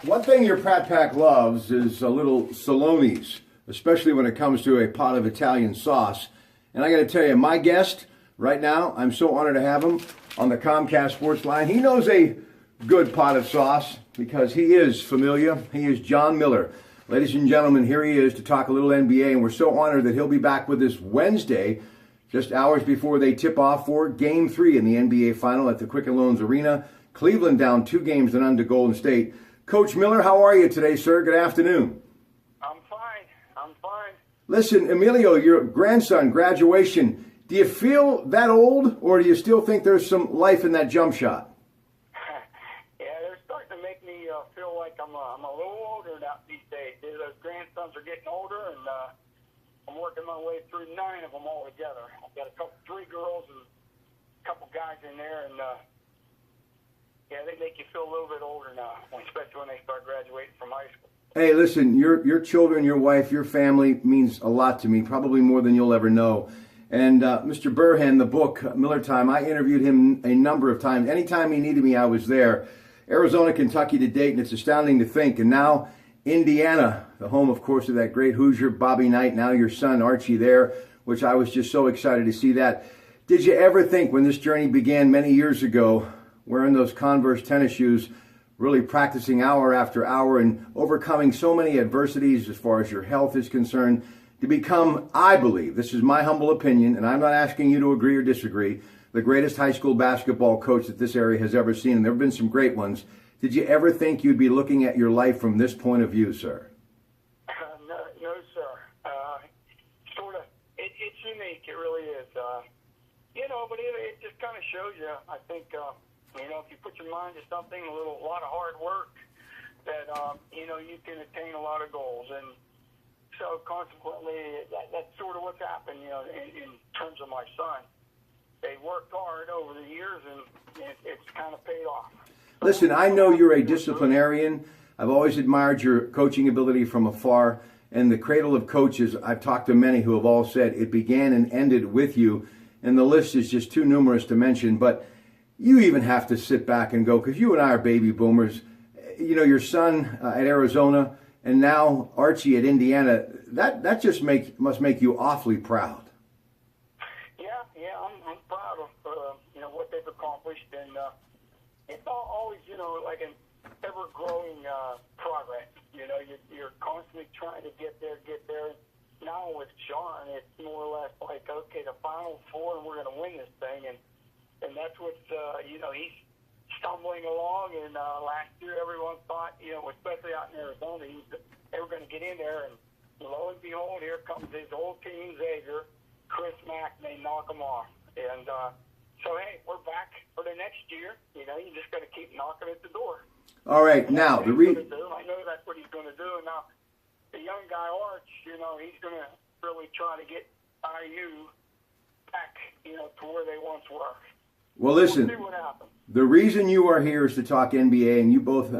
One thing your Pratt Pack loves is a little Saloni's, especially when it comes to a pot of Italian sauce. And I got to tell you, my guest right now, I'm so honored to have him on the Comcast Sports Line. He knows a good pot of sauce because he is familiar. He is John Miller. Ladies and gentlemen, here he is to talk a little NBA, and we're so honored that he'll be back with us Wednesday, just hours before they tip off for Game 3 in the NBA Final at the Quicken Loans Arena. Cleveland down 2 games to none to Golden State. Coach Miller, how are you today, sir? Good afternoon. I'm fine. Listen, Emilio, your grandson, graduation, do you feel that old, or do you still think there's some life in that jump shot? Yeah, they're starting to make me feel like I'm a little older now these days. Those grandsons are getting older, and I'm working my way through 9 of them all together. I've got 3 girls and a couple guys in there, and yeah, they make you feel a little bit older now, especially when they start graduating from high school. Hey, listen, your children, your wife, your family means a lot to me, probably more than you'll ever know. And Mr. Burhan, the book, Miller Time, I interviewed him a number of times. Anytime he needed me, I was there. Arizona, Kentucky to date, and it's astounding to think. And now Indiana, the home, of course, of that great Hoosier, Bobby Knight, now your son, Archie, there, which I was just so excited to see that. Did you ever think when this journey began many years ago, wearing those Converse tennis shoes, really practicing hour after hour and overcoming so many adversities as far as your health is concerned, to become, I believe, this is my humble opinion, and I'm not asking you to agree or disagree, the greatest high school basketball coach that this area has ever seen, and there have been some great ones. Did you ever think you'd be looking at your life from this point of view, sir? No, sir. It's unique. It really is. But it just kind of shows you, I think, if you put your mind to something, a lot of hard work, that, you can attain a lot of goals. And so consequently, that's sort of what's happened, in terms of my son. They worked hard over the years, and it's kind of paid off. Listen, I know you're a disciplinarian. I've always admired your coaching ability from afar. And the cradle of coaches, I've talked to many who have all said it began and ended with you. And the list is just too numerous to mention. But you even have to sit back and go, because you and I are baby boomers. Your son at Arizona and now Archie at Indiana, that just must make you awfully proud. Yeah, I'm proud of what they've accomplished, and it's always like an ever-growing progress. You're constantly trying to get there. Now with Sean, it's more or less like, okay, the Final Four, and we're going to win this thing, and that's what's he's stumbling along. And last year, everyone thought, especially out in Arizona, they were going to get in there, and lo and behold, here comes his old team, Xavier, Chris Mack, and they knock him off. And so, hey, we're back for the next year. You just got to keep knocking at the door. All right, and now I know that's what he's going to do. And now the young guy Arch, he's going to really try to get IU back, to where they once were. Well, listen, We'll see what happens. The reason you are here is to talk NBA, and you both,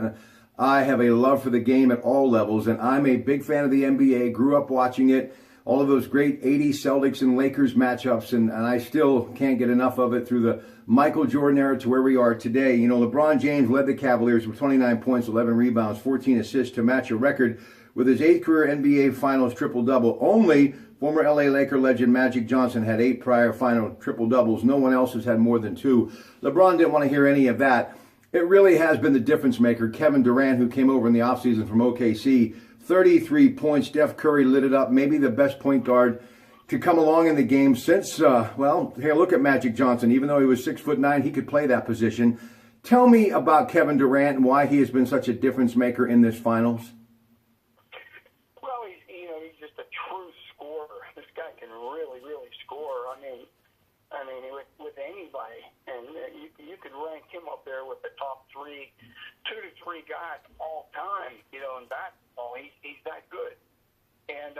I have a love for the game at all levels, and I'm a big fan of the NBA, grew up watching it, all of those great 80s Celtics and Lakers matchups, and I still can't get enough of it through the Michael Jordan era to where we are today. LeBron James led the Cavaliers with 29 points, 11 rebounds, 14 assists to match a record with his 8th career NBA Finals triple-double. Only former LA Laker legend Magic Johnson had 8 prior final triple-doubles. No one else has had more than 2. LeBron didn't want to hear any of that. It really has been the difference maker. Kevin Durant, who came over in the offseason from OKC, 33 points. Steph Curry lit it up. Maybe the best point guard to come along in the game since, here, look at Magic Johnson. Even though he was 6'9", he could play that position. Tell me about Kevin Durant and why he has been such a difference maker in this finals. Well, he's just a true scorer. This guy can really, really score. I mean, with anybody, and you could rank him up there with the top 2 to 3 guys all time. In basketball, he's that good. And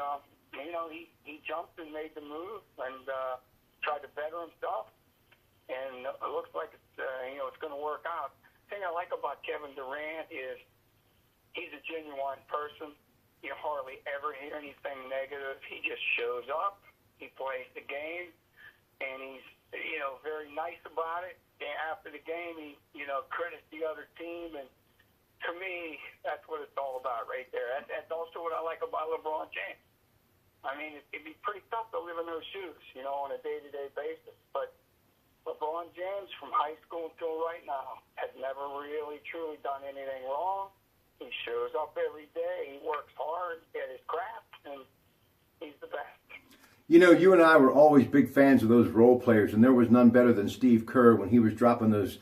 he jumped and made the move and tried to better himself. And it looks like it's going to work out. The thing I like about Kevin Durant is he's a genuine person. You hardly ever hear anything negative. He just shows up. He plays the game, and he's very nice about it. And after the game, he credits the other team, and to me, that's what like about LeBron James. I mean, it'd be pretty tough to live in those shoes, you know, on a day-to-day basis. But LeBron James, from high school until right now, has never really, truly done anything wrong. He shows up every day. He works hard at his craft, and he's the best. You know, you and I were always big fans of those role players, and there was none better than Steve Kerr when he was dropping those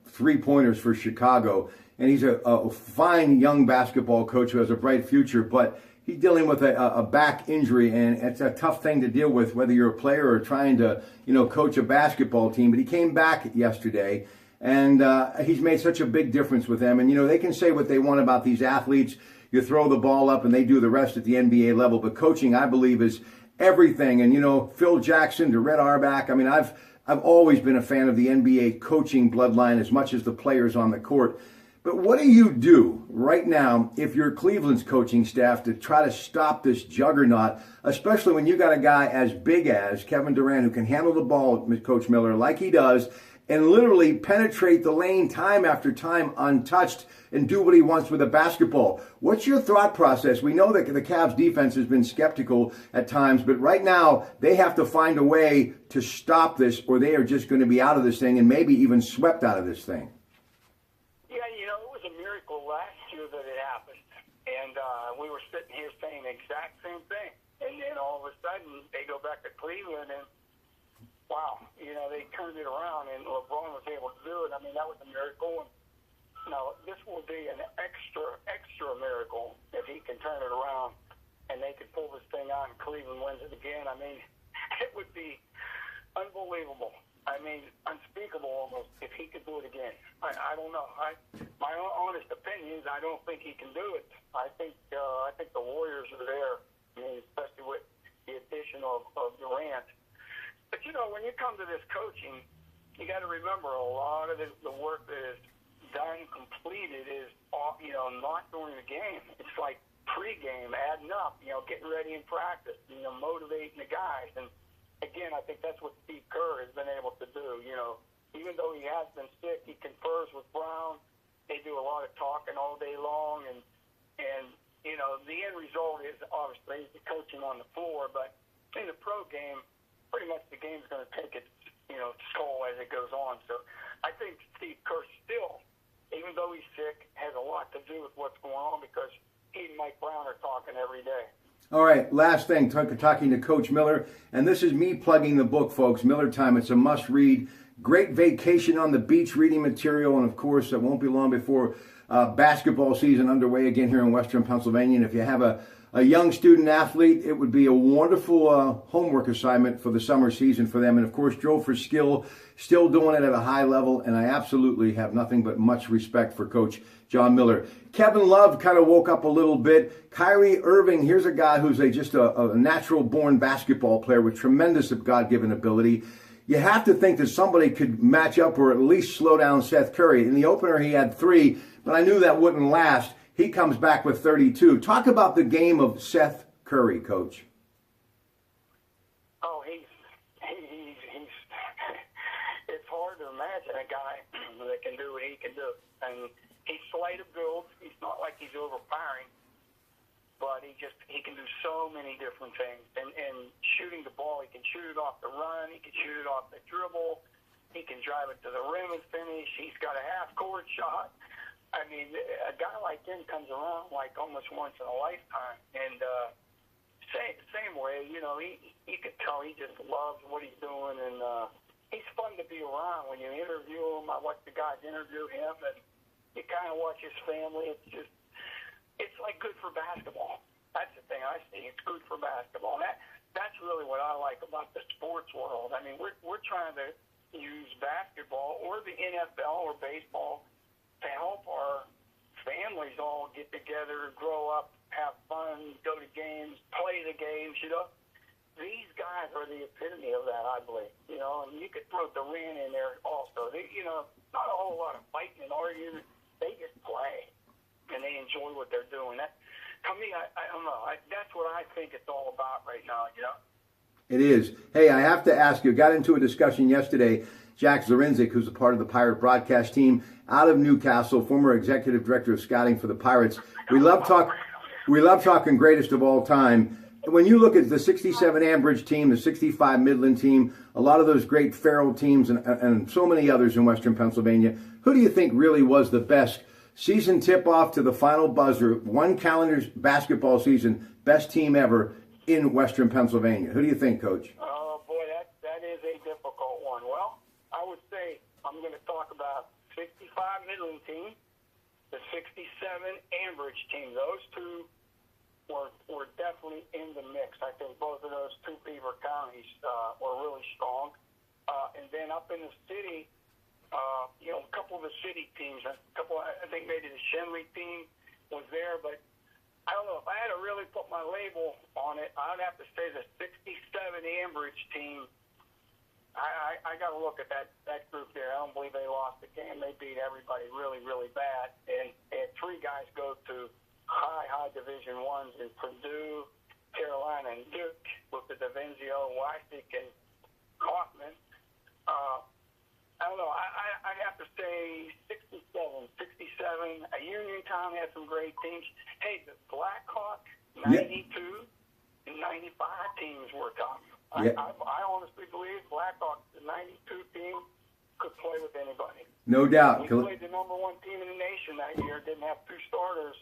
three-pointers for Chicago. And he's a fine young basketball coach who has a bright future, but he's dealing with a back injury, and it's a tough thing to deal with, whether you're a player or trying to, you know, coach a basketball team. But he came back yesterday, and he's made such a big difference with them. And, you know, they can say what they want about these athletes. You throw the ball up, and they do the rest at the NBA level. But coaching, I believe, is everything. And, you know, Phil Jackson to Red Auerbach. I mean, I've always been a fan of the NBA coaching bloodline as much as the players on the court. But what do you do right now if you're Cleveland's coaching staff to try to stop this juggernaut, especially when you got a guy as big as Kevin Durant who can handle the ball, Coach Miller, like he does, and literally penetrate the lane time after time untouched and do what he wants with a basketball? What's your thought process? We know that the Cavs defense has been skeptical at times, but right now they have to find a way to stop this or they are just going to be out of this thing and maybe even swept out of this thing. Last year that it happened, and we were sitting here saying the exact same thing, and then all of a sudden they go back to Cleveland and wow, you know, they turned it around and LeBron was able to do it. I mean, that was a miracle, and now this will be an extra miracle if he can turn it around and they can pull this thing out and Cleveland wins it again. I mean, it would be unbelievable. I mean, unspeakable almost if he could do it again. I don't know. My honest opinion is I don't think he can do it. I think the Warriors are there. I mean, especially with the addition of Durant. But you know, when you come to this coaching, you got to remember a lot of the work that is done, completed, is you know, not during the game. It's like pregame, adding up, you know, getting ready in practice, you know, motivating the guys. And again, I think that's what Steve Kerr has been able to do. You know, even though he has been sick, he confers with Brown. They do a lot of talking all day long, and you know, the end result is obviously the coaching on the floor. But in the pro game, pretty much the game's going to take its, you know, toll as it goes on. So I think Steve Kerr still, even though he's sick, has a lot to do with what's going on because he and Mike Brown are talking every day. All right, last thing, talking to Coach Miller, and this is me plugging the book, folks, Miller Time. It's a must-read. Great vacation on the beach reading material, and of course, it won't be long before basketball season underway again here in Western Pennsylvania. And if you have a young student athlete, it would be a wonderful homework assignment for the summer season for them. And of course, Joe for Skill, still doing it at a high level, and I absolutely have nothing but much respect for Coach John Miller. Kevin Love kind of woke up a little bit. Kyrie Irving, here's a guy who's just a natural-born basketball player with tremendous God-given ability. You have to think that somebody could match up or at least slow down Seth Curry. In the opener, he had 3, but I knew that wouldn't last. He comes back with 32. Talk about the game of Seth Curry, Coach. Oh, he's it's hard to imagine a guy that can do what he can do. And he's slight of build. He's not like he's overpowering, but he can do so many different things. And shooting the ball, he can shoot it off the run. He can shoot it off the dribble. He can drive it to the rim and finish. He's got a half-court shot. I mean, a guy like him comes around like almost once in a lifetime. And same way, you know, you could tell he just loves what he's doing. And he's fun to be around. When you interview him, I watch the guys interview him, and you kind of watch his family. It's like good for basketball. That's the thing I see. It's good for basketball. That's really what I like about the sports world. I mean, we're trying to use basketball or the NFL or baseball to help our families all get together, grow up, have fun, go to games, play the games, you know. These guys are the epitome of that, I believe. You know, and you could throw Durant in there also. You know, not a whole lot of fighting and arguing. They just play, and they enjoy what they're doing. To me, I don't know. That's what I think it's all about right now, you know. It is. Hey, I have to ask you, got into a discussion yesterday. Jack Zarinzik, who's a part of the Pirate broadcast team out of Newcastle, former executive director of scouting for the Pirates. We love talking. We love talking greatest of all time. When you look at the 67 Ambridge team, the 65 Midland team, a lot of those great Farrell teams, and so many others in Western Pennsylvania, who do you think really was the best season tip-off to the final buzzer, one calendar basketball season, best team ever in Western Pennsylvania? Who do you think, Coach? Oh, boy, that is a difficult one. Well, I would say I'm going to talk about 65 Midland team, the 67 Ambridge team. Those two were definitely in the mix. I think both of those two Beaver counties were really strong. And then up in the city, a couple of the city teams, I think maybe the Shenley team was there, but I don't know. If I had to really put my label on it, I'd have to say the 67 Ambridge team. I got to look at that group there. I don't believe they lost the game. They beat everybody really, really bad. And three guys go to high Division Ones in Purdue, Carolina, and Duke with the DiVinzio, Wysick, and Kaufman. I don't know. I'd have to say 67. Uniontown had some great teams. Hey, the Blackhawk 92 and 95 teams were tough. Yeah. I honestly believe Blackhawk, the 92 team, could play with anybody. No doubt. We played the number one team in the nation that year. Didn't have two starters.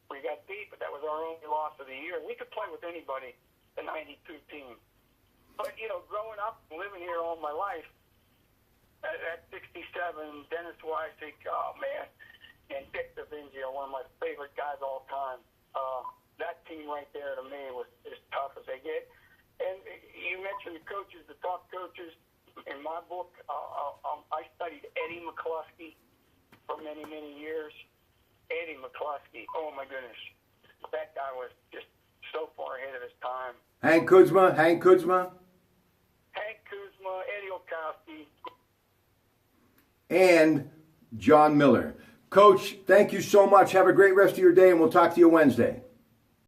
We got beat, but that was our only loss of the year. We could play with anybody, the 92 team. But, growing up and living here all my life, at 67, Dennis Wysick, oh, man, and Dick DiVinzio, one of my favorite guys all time. That team right there to me was as tough as they get. And you mentioned the coaches, the top coaches. In my book, I studied Eddie McCluskey for many, many years. Eddie McCluskey, oh my goodness. That guy was just so far ahead of his time. Hank Kuzma, Eddie Okowski. And John Miller. Coach, thank you so much. Have a great rest of your day, and we'll talk to you Wednesday.